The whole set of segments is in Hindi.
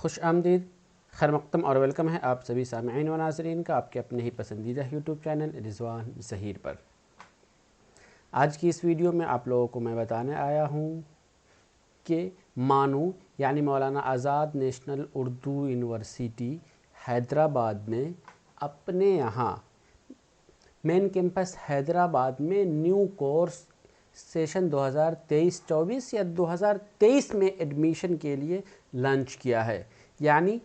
खुश आमदीद, खैर मक़दम और वेलकम है आप सभी सामईन व नाज़रीन का आपके अपने ही पसंदीदा यूट्यूब चैनल रिज़वान ज़हीर पर। आज की इस वीडियो में आप लोगों को मैं बताने आया हूँ कि मानू यानी मौलाना आज़ाद नेशनल उर्दू यूनिवर्सिटी हैदराबाद ने अपने यहाँ मेन कैंपस हैदराबाद में न्यू कोर्स सेशन 2023-24 या 2023 में एडमिशन के लिए लॉन्च किया है। यानी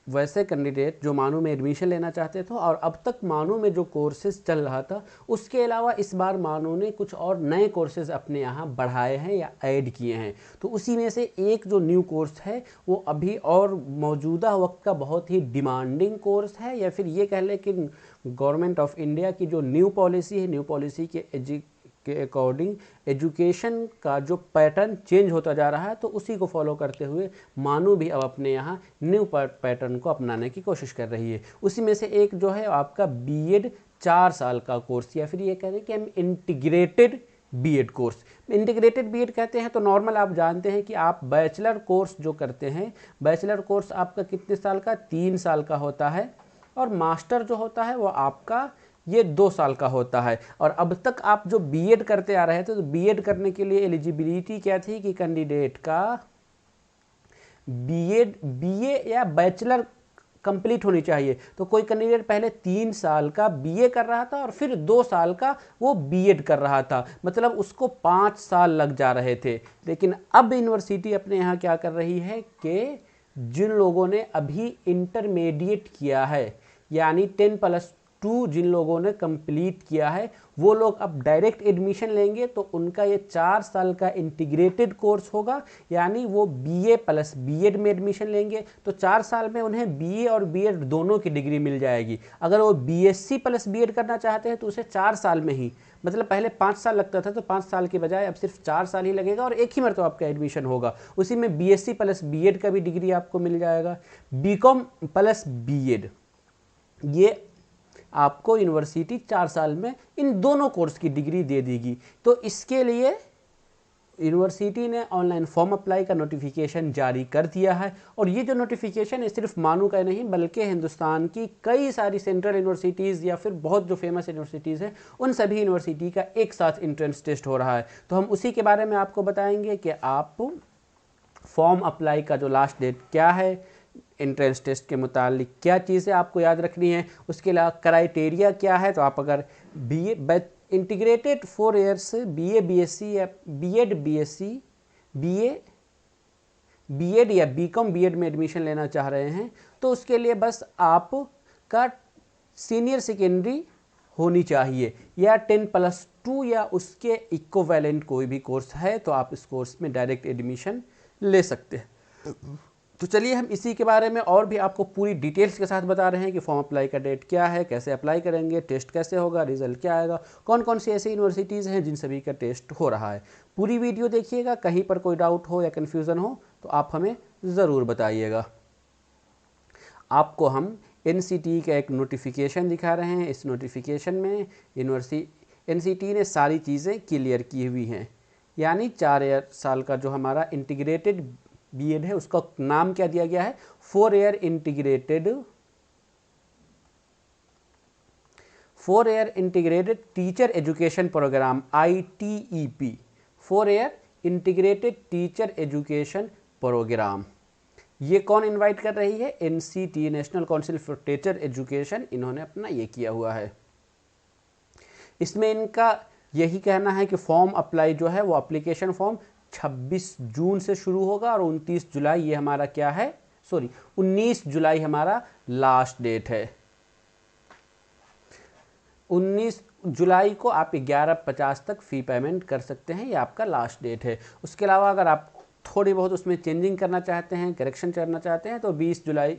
वैसे कैंडिडेट जो मानू में एडमिशन लेना चाहते थे और अब तक मानू में जो कोर्सेज चल रहा था उसके अलावा इस बार मानू ने कुछ और नए कोर्सेज अपने यहाँ बढ़ाए हैं या ऐड किए हैं। तो उसी में से एक जो न्यू कोर्स है वो अभी और मौजूदा वक्त का बहुत ही डिमांडिंग कोर्स है, या फिर ये कह लें कि गवर्नमेंट ऑफ इंडिया की जो न्यू पॉलिसी है, न्यू पॉलिसी के अकॉर्डिंग एजुकेशन का जो पैटर्न चेंज होता जा रहा है, तो उसी को फॉलो करते हुए मानू भी अब अपने यहाँ न्यू पैटर्न को अपनाने की कोशिश कर रही है। उसी में से एक जो है आपका बीएड 4 साल का कोर्स, या फिर ये कह रहे हैं कि हम integrated B Ed course. Integrated B Ed कहते हैं तो नॉर्मल आप जानते हैं कि आप बैचलर कोर्स जो करते हैं, बैचलर कोर्स आपका कितने साल का, 3 साल का होता है, और मास्टर जो होता है वो आपका ये 2 साल का होता है। और अब तक आप जो बीएड करते आ रहे थे तो बीएड करने के लिए एलिजिबिलिटी क्या थी कि कैंडिडेट का बीए या बैचलर कंप्लीट होनी चाहिए। तो कोई कैंडिडेट पहले 3 साल का बीए कर रहा था और फिर 2 साल का वो बीएड कर रहा था, मतलब उसको 5 साल लग जा रहे थे। लेकिन अब यूनिवर्सिटी अपने यहाँ क्या कर रही है कि जिन लोगों ने अभी इंटरमीडिएट किया है यानी 10+2 जिन लोगों ने कंप्लीट किया है वो लोग अब डायरेक्ट एडमिशन लेंगे, तो उनका ये 4 साल का इंटीग्रेटेड कोर्स होगा। यानी वो बीए प्लस बीएड में एडमिशन लेंगे तो 4 साल में उन्हें बीए और बीएड दोनों की डिग्री मिल जाएगी। अगर वो बीएससी प्लस बीएड करना चाहते हैं तो उसे 4 साल में ही, मतलब पहले 5 साल लगता था तो 5 साल के बजाय अब सिर्फ 4 साल ही लगेगा और एक ही मरतबा आपका एडमिशन होगा। उसी में बीएससी प्लस बीएड का भी डिग्री आपको मिल जाएगा। बीकॉम प्लस बीएड ये आपको यूनिवर्सिटी 4 साल में इन दोनों कोर्स की डिग्री दे देगी। तो इसके लिए यूनिवर्सिटी ने ऑनलाइन फॉर्म अप्लाई का नोटिफिकेशन जारी कर दिया है। और ये जो नोटिफिकेशन है सिर्फ मानू का नहीं बल्कि हिंदुस्तान की कई सारी सेंट्रल यूनिवर्सिटीज़ या फिर बहुत जो फेमस यूनिवर्सिटीज़ हैं उन सभी यूनिवर्सिटी का एक साथ एंट्रेंस टेस्ट हो रहा है। तो हम उसी के बारे में आपको बताएंगे कि आप फॉर्म अप्लाई का जो लास्ट डेट क्या है, एंट्रेंस टेस्ट के मुतालिक क्या चीज़ें आपको याद रखनी है, उसके अलावा क्राइटेरिया क्या है। तो आप अगर BA integrated 4 years BA BSc या बीएड बीएससी बीएड या बीकॉम बीएड में एडमिशन लेना चाह रहे हैं तो उसके लिए बस आपका सीनियर सेकेंडरी होनी चाहिए या 10+2 या उसके इक्विवेलेंट कोई भी कोर्स है तो आप इस कोर्स में डायरेक्ट एडमिशन ले सकते हैं। तो चलिए हम इसी के बारे में और भी आपको पूरी डिटेल्स के साथ बता रहे हैं कि फॉर्म अप्लाई का डेट क्या है, कैसे अप्लाई करेंगे, टेस्ट कैसे होगा, रिजल्ट क्या आएगा, कौन कौन सी ऐसी यूनिवर्सिटीज़ हैं जिन सभी का टेस्ट हो रहा है। पूरी वीडियो देखिएगा, कहीं पर कोई डाउट हो या कन्फ्यूज़न हो तो आप हमें ज़रूर बताइएगा। आपको हम एनसीटी का एक नोटिफिकेशन दिखा रहे हैं। इस नोटिफिकेशन में एनसीटी ने सारी चीज़ें क्लियर की हुई हैं। यानी 4 साल का जो हमारा इंटीग्रेटेड बीएड है उसका नाम क्या दिया गया है, 4 year integrated teacher education program ITEP, 4 year integrated teacher education program. ये कौन इनवाइट कर रही है, NCT national council for teacher education, इन्होंने अपना ये किया हुआ है। इसमें इनका यही कहना है कि फॉर्म अप्लाई जो है वो एप्लीकेशन फॉर्म 26 जून से शुरू होगा और 29 जुलाई ये हमारा क्या है, 19 जुलाई हमारा लास्ट डेट है। 19 जुलाई को आप 11:50 तक फ़ी पेमेंट कर सकते हैं, ये आपका लास्ट डेट है। उसके अलावा अगर आप थोड़ी बहुत उसमें चेंजिंग करना चाहते हैं, करेक्शन करना चाहते हैं तो 20 जुलाई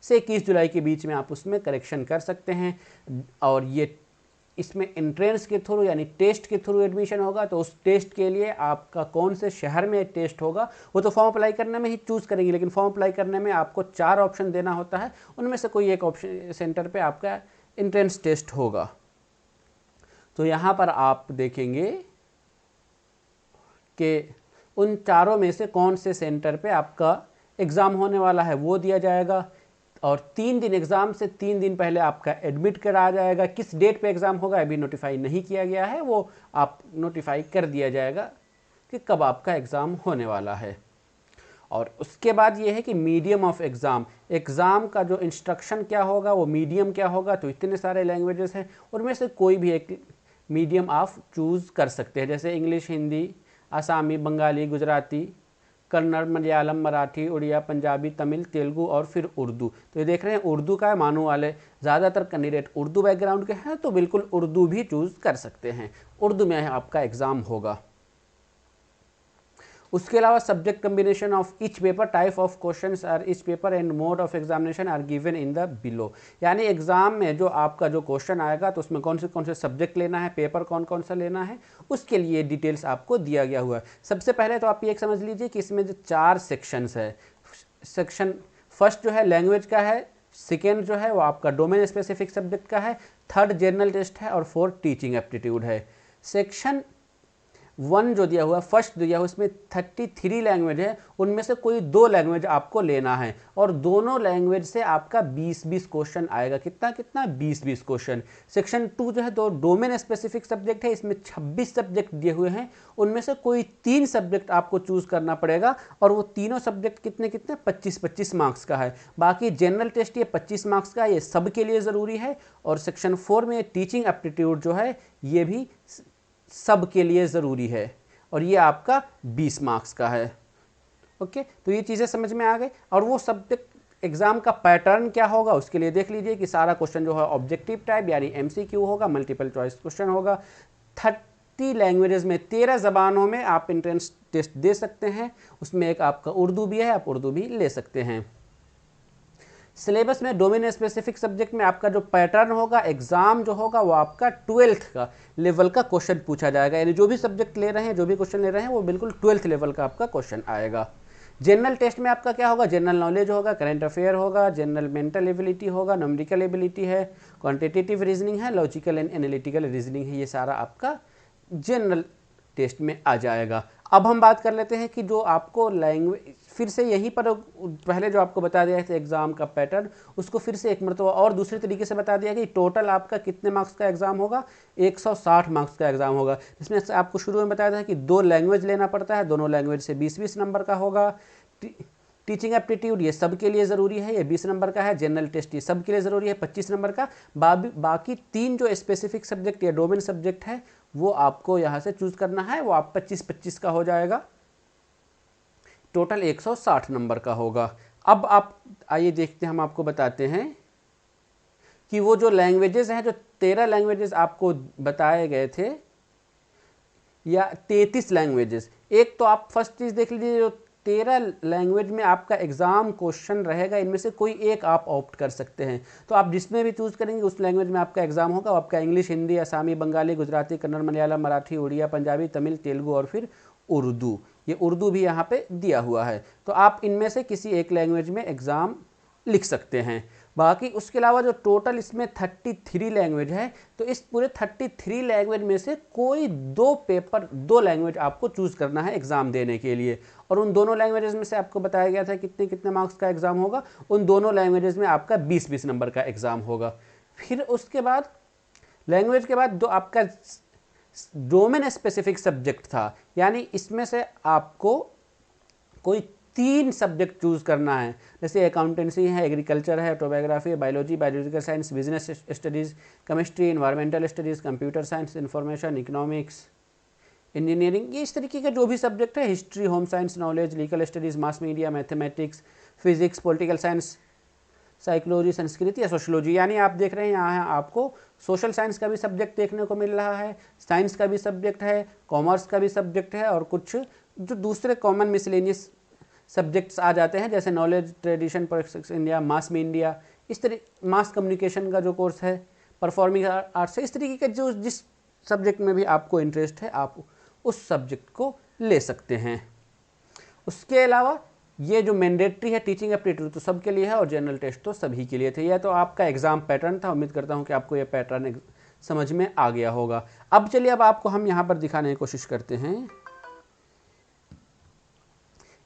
से 21 जुलाई के बीच में आप उसमें करेक्शन कर सकते हैं। और ये इसमें एंट्रेंस के थ्रू यानी टेस्ट के थ्रू एडमिशन होगा, तो उस टेस्ट के लिए आपका कौन से शहर में टेस्ट होगा वो तो फॉर्म अप्लाई करने में ही चूज़ करेंगे। लेकिन फॉर्म अप्लाई करने में आपको 4 ऑप्शन देना होता है, उनमें से कोई एक ऑप्शन सेंटर पे आपका एंट्रेंस टेस्ट होगा। तो यहाँ पर आप देखेंगे कि उन चारों में से कौन से सेंटर पे आपका एग्ज़ाम होने वाला है वो दिया जाएगा, और 3 दिन एग्ज़ाम से 3 दिन पहले आपका एडमिट कराया जाएगा। किस डेट पे एग्ज़ाम होगा अभी नोटिफाई नहीं किया गया है, वो आप नोटिफाई कर दिया जाएगा कि कब आपका एग्ज़ाम होने वाला है। और उसके बाद ये है कि मीडियम ऑफ एग्ज़ाम, एग्ज़ाम का जो इंस्ट्रक्शन क्या होगा, वो मीडियम क्या होगा। तो इतने सारे लैंग्वेजेस हैं, उनमें से कोई भी एक मीडियम आप चूज़ कर सकते हैं, जैसे इंग्लिश, हिंदी, आसामी, बंगाली, गुजराती, कन्नड़, मलयालम, मराठी, उड़िया, पंजाबी, तमिल, तेलुगु और फिर उर्दू। तो ये देख रहे हैं उर्दू का है, मानो वाले ज़्यादातर कैंडिडेट उर्दू बैकग्राउंड के हैं, तो बिल्कुल उर्दू भी चूज़ कर सकते हैं। उर्दू में आपका एग्ज़ाम होगा। उसके अलावा subject combination of each paper, type of questions are each paper and mode of examination are given in the below. यानी एग्जाम में जो आपका जो क्वेश्चन आएगा तो उसमें कौन से सब्जेक्ट लेना है, पेपर कौन कौन सा लेना है, उसके लिए डिटेल्स आपको दिया गया हुआ है। सबसे पहले तो आप ये समझ लीजिए कि इसमें जो 4 सेक्शंस है, सेक्शन फर्स्ट जो है लैंग्वेज का है, सेकेंड जो है वो आपका डोमेन स्पेसिफिक सब्जेक्ट का है, थर्ड जनरल टेस्ट है और फोर्थ टीचिंग एप्टीट्यूड है। सेक्शन 1 जो दिया हुआ है, फर्स्ट दिया हुआ, इसमें 33 लैंग्वेज है, उनमें से कोई 2 लैंग्वेज आपको लेना है और दोनों लैंग्वेज से आपका 20-20 क्वेश्चन आएगा। कितना 20-20 क्वेश्चन। सेक्शन 2 जो है तो डोमेन स्पेसिफिक सब्जेक्ट है, इसमें 26 सब्जेक्ट दिए हुए हैं, उनमें से कोई 3 सब्जेक्ट आपको चूज करना पड़ेगा और वो तीनों सब्जेक्ट कितने 25-25 मार्क्स का है। बाकी जनरल टेस्ट ये 25 मार्क्स का, ये सबके लिए ज़रूरी है। और सेक्शन 4 में टीचिंग एप्टीट्यूड जो है ये भी सब के लिए ज़रूरी है और ये आपका 20 मार्क्स का है। ओके, तो ये चीज़ें समझ में आ गई। और वो सब्जेक्ट एग्ज़ाम का पैटर्न क्या होगा उसके लिए देख लीजिए कि सारा क्वेश्चन जो है ऑब्जेक्टिव टाइप यानी MCQ होगा, मल्टीपल चॉइस क्वेश्चन होगा। 30 लैंग्वेजेस में 13 ज़बानों में आप एंट्रेंस टेस्ट दे सकते हैं, उसमें एक आपका उर्दू भी है, आप उर्दू भी ले सकते हैं। सिलेबस में डोमेन स्पेसिफिक सब्जेक्ट में आपका जो पैटर्न होगा, एग्जाम जो होगा वो आपका 12th का लेवल का क्वेश्चन पूछा जाएगा। यानी जो भी सब्जेक्ट ले रहे हैं, जो भी क्वेश्चन ले रहे हैं, वो बिल्कुल 12th लेवल का आपका क्वेश्चन आएगा। जनरल टेस्ट में आपका क्या होगा, जनरल नॉलेज होगा, करंट अफेयर होगा, जनरल मेंटल एबिलिटी होगा, न्यूमेरिकल एबिलिटी है, क्वांटिटेटिव रीजनिंग है, लॉजिकल एंड एनालिटिकल रीजनिंग है, ये सारा आपका जनरल टेस्ट में आ जाएगा। अब हम बात कर लेते हैं कि जो आपको लैंग्वेज, फिर से यहीं पर पहले जो आपको बता दिया था एग्ज़ाम का पैटर्न, उसको फिर से एक मरतबा और दूसरे तरीके से बता दिया कि टोटल आपका कितने मार्क्स का एग्ज़ाम होगा, 160 मार्क्स का एग्ज़ाम होगा। जिसमें से आपको शुरू में बताया था कि 2 लैंग्वेज लेना पड़ता है, दोनों लैंग्वेज से 20-20 नंबर का होगा। टीचिंग एप्टीट्यूड ये सब के लिए ज़रूरी है, ये 20 नंबर का है। जनरल टेस्ट ये सब के लिए ज़रूरी है, 25 नंबर का। बाकी 3 जो स्पेसिफिक सब्जेक्ट या डोमेन सब्जेक्ट है वो आपको यहाँ से चूज़ करना है, वो आप 25-25 का हो जाएगा, टोटल 160 नंबर का होगा। अब आप आइए देखते हैं, हम आपको बताते हैं कि वो जो लैंग्वेजेस हैं, जो 13 लैंग्वेजेस आपको बताए गए थे या 33 लैंग्वेजेस, एक तो आप फर्स्ट चीज़ देख लीजिए, जो 13 लैंग्वेज में आपका एग्ज़ाम क्वेश्चन रहेगा, इनमें से कोई एक आप ऑप्ट कर सकते हैं। तो आप जिसमें भी चूज़ करेंगे उस लैंग्वेज में आपका एग्ज़ाम होगा। आपका इंग्लिश, हिंदी, आसामी, बंगाली, गुजराती, कन्नड़, मलयालम, मराठी, उड़िया, पंजाबी, तमिल, तेलुगु और फिर उर्दू। ये उर्दू भी यहाँ पे दिया हुआ है, तो आप इनमें से किसी एक लैंग्वेज में एग्ज़ाम लिख सकते हैं। बाकी उसके अलावा जो टोटल इसमें 33 लैंग्वेज है, तो इस पूरे 33 लैंग्वेज में से कोई 2 लैंग्वेज आपको चूज़ करना है एग्ज़ाम देने के लिए। और उन दोनों लैंग्वेजेस में से आपको बताया गया था कितने मार्क्स का एग्ज़ाम होगा, उन दोनों लैंग्वेजेस में आपका 20-20 नंबर का एग्ज़ाम होगा। फिर उसके बाद लैंग्वेज के बाद जो आपका डोमेन स्पेसिफिक सब्जेक्ट था, यानी इसमें से आपको कोई 3 सब्जेक्ट चूज़ करना है, जैसे अकाउंटेंसी है, एग्रीकल्चर है, ऑटोबायोग्राफी है, biology, biological science, business studies, chemistry, environmental studies, computer science, information, economics, engineering, ये इस तरीके के जो भी सब्जेक्ट है, history, home science, knowledge, legal studies, mass media, mathematics, physics, political science, psychology, Sanskrit या सोशलॉजी। यानी आप देख रहे हैं यहाँ आपको सोशल साइंस का भी सब्जेक्ट देखने को मिल रहा है, साइंस का भी सब्जेक्ट है, कॉमर्स का भी सब्जेक्ट है, और कुछ जो दूसरे कॉमन मिसलेनियस सब्जेक्ट्स आ जाते हैं, जैसे knowledge, tradition, politics India, mass media, इस तरह मास कम्युनिकेशन का जो कोर्स है, परफॉर्मिंग आर्ट्स है, इस तरीके के जो जिस सब्जेक्ट में भी आपको इंटरेस्ट है आप उस सब्जेक्ट को ले सकते हैं। उसके अलावा ये जो मैंडेटरी है टीचिंग एप्टीट्यूड तो सबके लिए है और जनरल टेस्ट तो सभी के लिए थे। यह तो आपका एग्ज़ाम पैटर्न था। उम्मीद करता हूँ कि आपको यह पैटर्न समझ में आ गया होगा। अब चलिए, अब आपको हम यहाँ पर दिखाने की कोशिश करते हैं।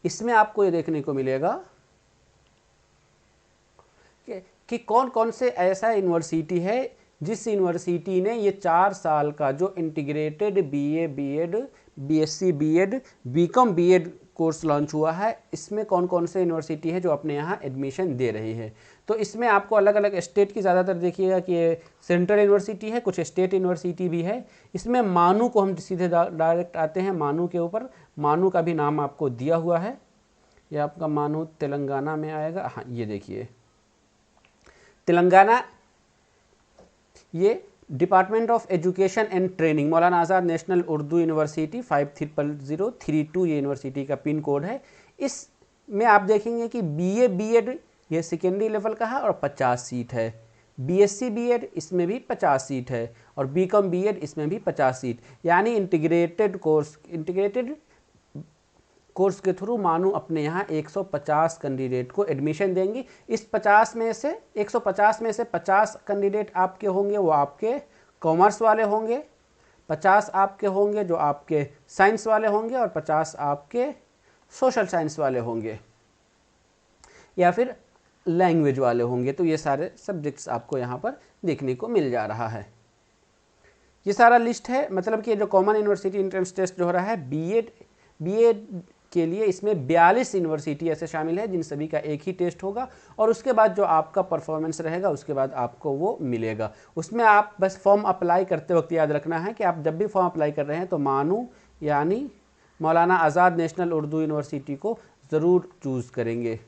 इसमें आपको ये देखने को मिलेगा कि कौन कौन से ऐसा यूनिवर्सिटी है जिस यूनिवर्सिटी ने ये 4 साल का जो integrated B A, B Ed, B Sc, B Ed, B Com, B Ed course launch हुआ है, इसमें कौन कौन से यूनिवर्सिटी है जो अपने यहाँ एडमिशन दे रही है। तो इसमें आपको अलग अलग स्टेट की ज़्यादातर देखिएगा कि ये सेंट्रल यूनिवर्सिटी है, कुछ स्टेट यूनिवर्सिटी भी है। इसमें मानू को हम सीधे डायरेक्ट आते हैं मानू के ऊपर। मानू का भी नाम आपको दिया हुआ है, ये आपका मानू तेलंगाना में आएगा। हाँ, ये देखिए तेलंगाना, ये department of education and training, Maulana Azad national Urdu university 50032 ये यूनिवर्सिटी का पिन कोड है। इसमें आप देखेंगे कि बीए, बीएड ये सेकेंडरी लेवल का है और 50 सीट है। बीएससी, बीएड इसमें भी 50 सीट है और बीकॉम, बीएड इसमें भी 50 सीट। यानी इंटीग्रेटेड कोर्स के थ्रू मानू अपने यहाँ 150 कैंडिडेट को एडमिशन देंगी। इस 150 में से 50 कैंडिडेट आपके होंगे वो आपके कॉमर्स वाले होंगे, 50 आपके होंगे जो आपके साइंस वाले होंगे और 50 आपके सोशल साइंस वाले होंगे या फिर लैंग्वेज वाले होंगे। तो ये सारे सब्जेक्ट्स आपको यहाँ पर देखने को मिल जा रहा है। ये सारा लिस्ट है, मतलब कि जो कॉमन यूनिवर्सिटी एंट्रेंस टेस्ट जो हो रहा है बीएड के लिए, इसमें 42 यूनिवर्सिटी ऐसे शामिल है जिन सभी का एक ही टेस्ट होगा और उसके बाद जो आपका परफॉर्मेंस रहेगा उसके बाद आपको वो मिलेगा। उसमें आप बस फॉर्म अप्लाई करते वक्त याद रखना है कि आप जब भी फॉर्म अप्लाई कर रहे हैं तो मानू यानी मौलाना आज़ाद नेशनल उर्दू यूनिवर्सिटी को ज़रूर चूज़ करेंगे।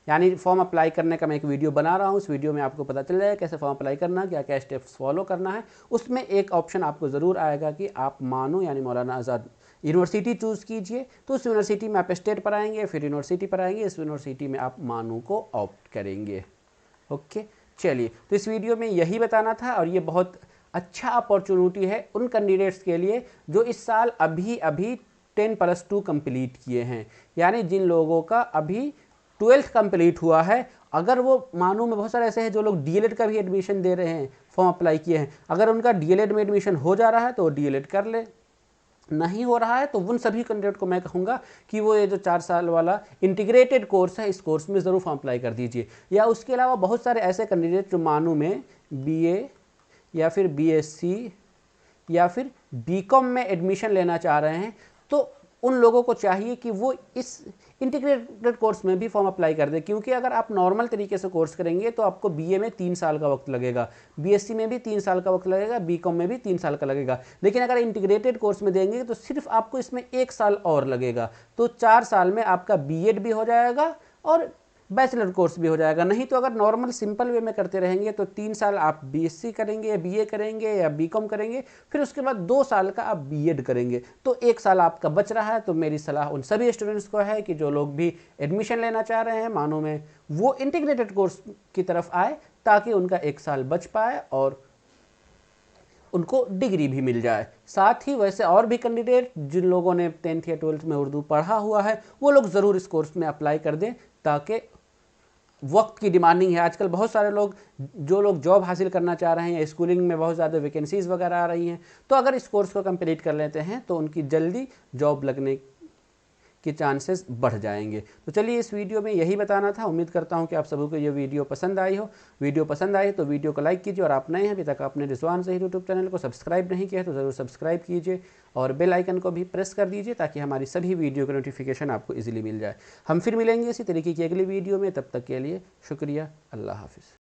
यानी फॉर्म अप्लाई करने का मैं एक वीडियो बना रहा हूँ, उस वीडियो में आपको पता चल जाएगा कैसे फॉर्म अप्लाई करना, क्या क्या स्टेप्स फॉलो करना है। उसमें एक ऑप्शन आपको ज़रूर आएगा कि आप मानू यानी मौलाना आज़ाद यूनिवर्सिटी चूज़ कीजिए। तो उस यूनिवर्सिटी में आप स्टेट पर आएंगे, फिर यूनिवर्सिटी पर आएंगे, इस यूनिवर्सिटी में आप मानू को ऑप्ट करेंगे। ओके, चलिए, तो इस वीडियो में यही बताना था और ये बहुत अच्छा अपॉर्चुनिटी है उन कैंडिडेट्स के लिए जो इस साल अभी 10+2 कंप्लीट किए हैं। यानी जिन लोगों का अभी 12th कंप्लीट हुआ है, अगर वो मानू में बहुत सारे ऐसे हैं जो लोग डीएलएड का भी एडमिशन दे रहे हैं, फॉर्म अप्लाई किए हैं, अगर उनका डीएलएड में एडमिशन हो जा रहा है तो वो डीएलएड कर ले, नहीं हो रहा है तो उन सभी कैंडिडेट को मैं कहूँगा कि वो ये जो 4 साल वाला इंटीग्रेटेड कोर्स है इस कोर्स में ज़रूर फॉर्म अप्लाई कर दीजिए। या उसके अलावा बहुत सारे ऐसे कैंडिडेट जो मानू में बीए या फिर बीएससी या फिर बीकॉम में एडमिशन लेना चाह रहे हैं, तो उन लोगों को चाहिए कि वो इस इंटीग्रेटेड कोर्स में भी फॉर्म अप्लाई कर दें। क्योंकि अगर आप नॉर्मल तरीके से कोर्स करेंगे तो आपको बीए में 3 साल का वक्त लगेगा, बीएससी में भी 3 साल का वक्त लगेगा, बीकॉम में भी 3 साल का लगेगा। लेकिन अगर इंटीग्रेटेड कोर्स में देंगे तो सिर्फ आपको इसमें 1 साल और लगेगा। तो 4 साल में आपका बीएड भी हो जाएगा और बैचलर कोर्स भी हो जाएगा। नहीं तो अगर नॉर्मल सिंपल वे में करते रहेंगे तो 3 साल आप बीएससी करेंगे या बीए करेंगे या बीकॉम करेंगे, फिर उसके बाद 2 साल का आप बीएड करेंगे, तो 1 साल आपका बच रहा है। तो मेरी सलाह उन सभी स्टूडेंट्स को है कि जो लोग भी एडमिशन लेना चाह रहे हैं मानू में, वो इंटीग्रेटेड कोर्स की तरफ आए ताकि उनका 1 साल बच पाए और उनको डिग्री भी मिल जाए। साथ ही वैसे और भी कैंडिडेट जिन लोगों ने 10th या 12th में उर्दू पढ़ा हुआ है वो लोग ज़रूर इस कोर्स में अप्लाई कर दें, ताकि वक्त की डिमांडिंग है। आजकल बहुत सारे लोग जो लोग जॉब हासिल करना चाह रहे हैं या स्कूलिंग में बहुत ज़्यादा वैकेंसीज़ वगैरह आ रही हैं, तो अगर इस कोर्स को कंप्लीट कर लेते हैं तो उनकी जल्दी जॉब लगने के चांसेस बढ़ जाएंगे। तो चलिए, इस वीडियो में यही बताना था। उम्मीद करता हूं कि आप सभी को ये वीडियो पसंद आई हो। वीडियो पसंद आई तो वीडियो को लाइक कीजिए और आप नए हैं अभी तक आपने रिजवान ज़हीर यूट्यूब चैनल को सब्सक्राइब नहीं किया है तो ज़रूर सब्सक्राइब कीजिए और बेल आइकन को भी प्रेस कर दीजिए ताकि हमारी सभी वीडियो की नोटिफिकेशन आपको ईजिली मिल जाए। हम फिर मिलेंगे इसी तरीके की अगली वीडियो में, तब तक के लिए शुक्रिया। अल्लाह हाफिज़।